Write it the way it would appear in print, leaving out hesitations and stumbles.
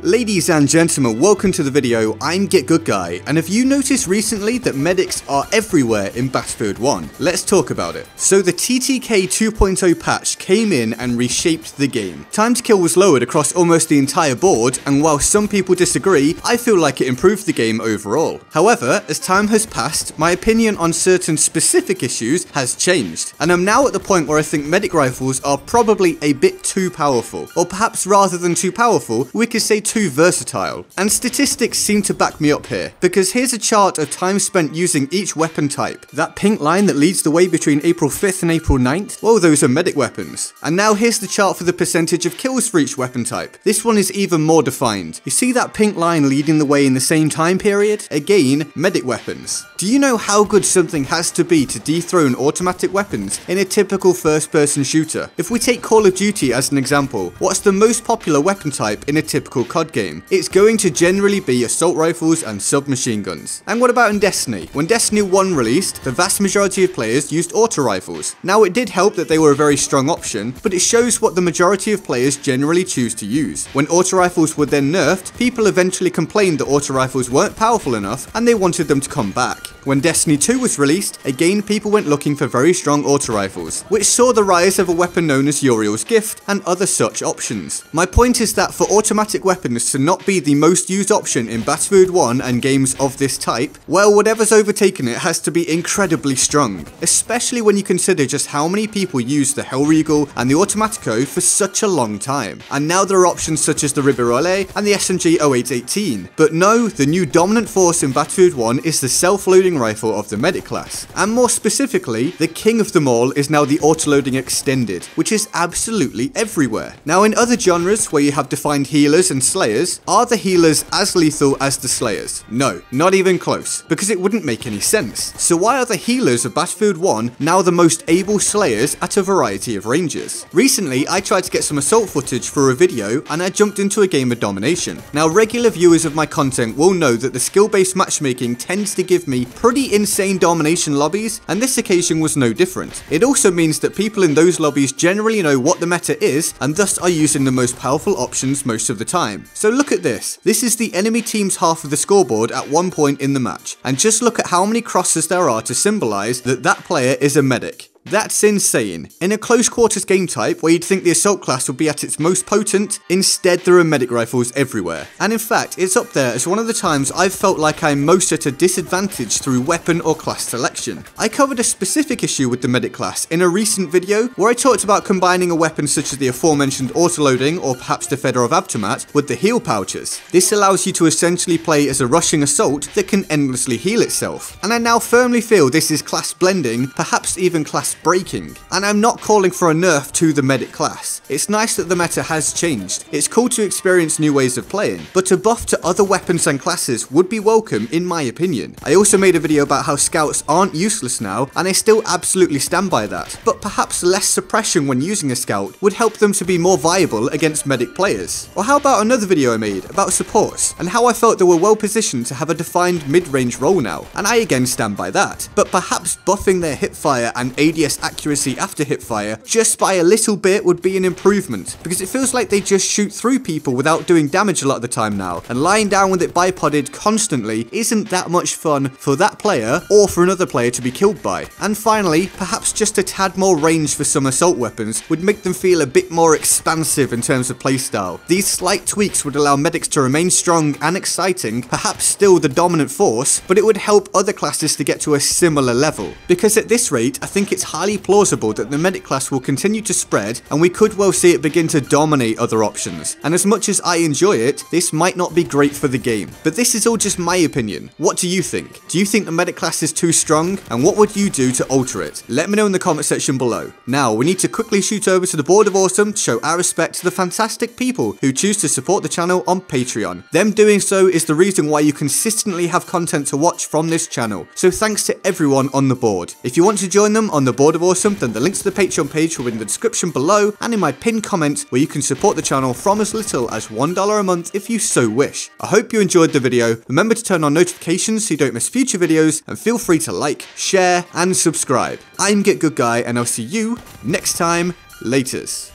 Ladies and gentlemen, welcome to the video. I'm GetGoodGuy, and have you noticed recently that medics are everywhere in Battlefield 1? Let's talk about it. So the TTK 2.0 patch came in and reshaped the game. Time to kill was lowered across almost the entire board, and while some people disagree, I feel like it improved the game overall. However, as time has passed, my opinion on certain specific issues has changed, and I'm now at the point where I think medic rifles are probably a bit too powerful, or perhaps rather than too powerful, we could say too versatile. And statistics seem to back me up here, because here's a chart of time spent using each weapon type. That pink line that leads the way between April 5th and April 9th, well, those are medic weapons. And now here's the chart for the percentage of kills for each weapon type. This one is even more defined. You see that pink line leading the way in the same time period? Again, medic weapons. Do you know how good something has to be to dethrone automatic weapons in a typical first-person shooter? If we take Call of Duty as an example, what's the most popular weapon type in a typical COD game? It's going to generally be assault rifles and submachine guns. And what about in Destiny? When Destiny 1 released, the vast majority of players used auto rifles. Now it did help that they were a very strong option, but it shows what the majority of players generally choose to use. When auto rifles were then nerfed, people eventually complained that auto rifles weren't powerful enough and they wanted them to come back. When Destiny 2 was released, again people went looking for very strong auto rifles, which saw the rise of a weapon known as Uriel's Gift and other such options. My point is that for automatic weapons to not be the most used option in Battlefield 1 and games of this type, well, whatever's overtaken it has to be incredibly strong, especially when you consider just how many people used the Hellriegel and the Automatico for such a long time. And now there are options such as the Ribeirole and the SMG 0818. But no, the new dominant force in Battlefield 1 is the self-loading rifle of the medic class. And more specifically, the king of them all is now the autoloading extended, which is absolutely everywhere. Now in other genres where you have defined healers and slayers, are the healers as lethal as the slayers? No, not even close, because it wouldn't make any sense. So why are the healers of Battlefield 1 now the most able slayers at a variety of ranges? Recently, I tried to get some assault footage for a video and I jumped into a game of domination. Now regular viewers of my content will know that the skill-based matchmaking tends to give me pretty insane domination lobbies, and this occasion was no different. It also means that people in those lobbies generally know what the meta is and thus are using the most powerful options most of the time. So look at this. This is the enemy team's half of the scoreboard at one point in the match, and just look at how many crosses there are to symbolize that that player is a medic. That's insane. In a close quarters game type where you'd think the assault class would be at its most potent, instead there are medic rifles everywhere. And in fact, it's up there as one of the times I've felt like I'm most at a disadvantage through weapon or class selection. I covered a specific issue with the medic class in a recent video where I talked about combining a weapon such as the aforementioned autoloading or perhaps the Fedorov Avtomat with the heal pouches. This allows you to essentially play as a rushing assault that can endlessly heal itself. And I now firmly feel this is class blending, perhaps even class breaking. And I'm not calling for a nerf to the medic class. It's nice that the meta has changed. It's cool to experience new ways of playing, but a buff to other weapons and classes would be welcome in my opinion. I also made a video about how scouts aren't useless now, and I still absolutely stand by that, but perhaps less suppression when using a scout would help them to be more viable against medic players. Or how about another video I made about supports and how I felt they were well positioned to have a defined mid-range role now, and I again stand by that, but perhaps buffing their hipfire and ADS accuracy after hipfire just by a little bit would be an improvement, because it feels like they just shoot through people without doing damage a lot of the time now, and lying down with it bipodded constantly isn't that much fun for that player or for another player to be killed by. And finally, perhaps just a tad more range for some assault weapons would make them feel a bit more expansive in terms of playstyle. These slight tweaks would allow medics to remain strong and exciting, perhaps still the dominant force, but it would help other classes to get to a similar level, because at this rate I think it's highly plausible that the medic class will continue to spread and we could well see it begin to dominate other options. And as much as I enjoy it, this might not be great for the game. But this is all just my opinion. What do you think? Do you think the medic class is too strong? And what would you do to alter it? Let me know in the comment section below. Now, we need to quickly shoot over to the Board of Awesome to show our respect to the fantastic people who choose to support the channel on Patreon. Them doing so is the reason why you consistently have content to watch from this channel. So thanks to everyone on the board. If you want to join them on the Board of Awesome, then the links to the Patreon page will be in the description below and in my pinned comment, where you can support the channel from as little as $1 a month if you so wish. I hope you enjoyed the video. Remember to turn on notifications so you don't miss future videos, and feel free to like, share and subscribe. I'm GetGoodGuy, and I'll see you next time. Laters.